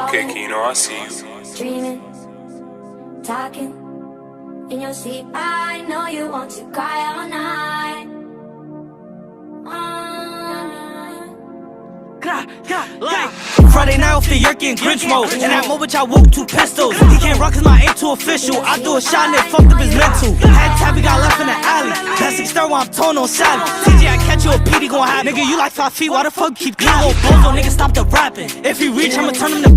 Okay, Keno, I see you. Dreaming, talking in your sleep. I know you want to cry all night. Like Friday night off the Yerky and Grinch mode. In that moment I woke 2 pistols. He can't run cause my aim too official. I do a shot and it fucked up his mental. Had tabby got left in the alley. That's external while I'm tone on Sally. TJ I catch you a PD gon' happen. Nigga you like 5 feet, why the fuck keep killing? Bozo nigga stop the rapping. If he reach I'ma turn him to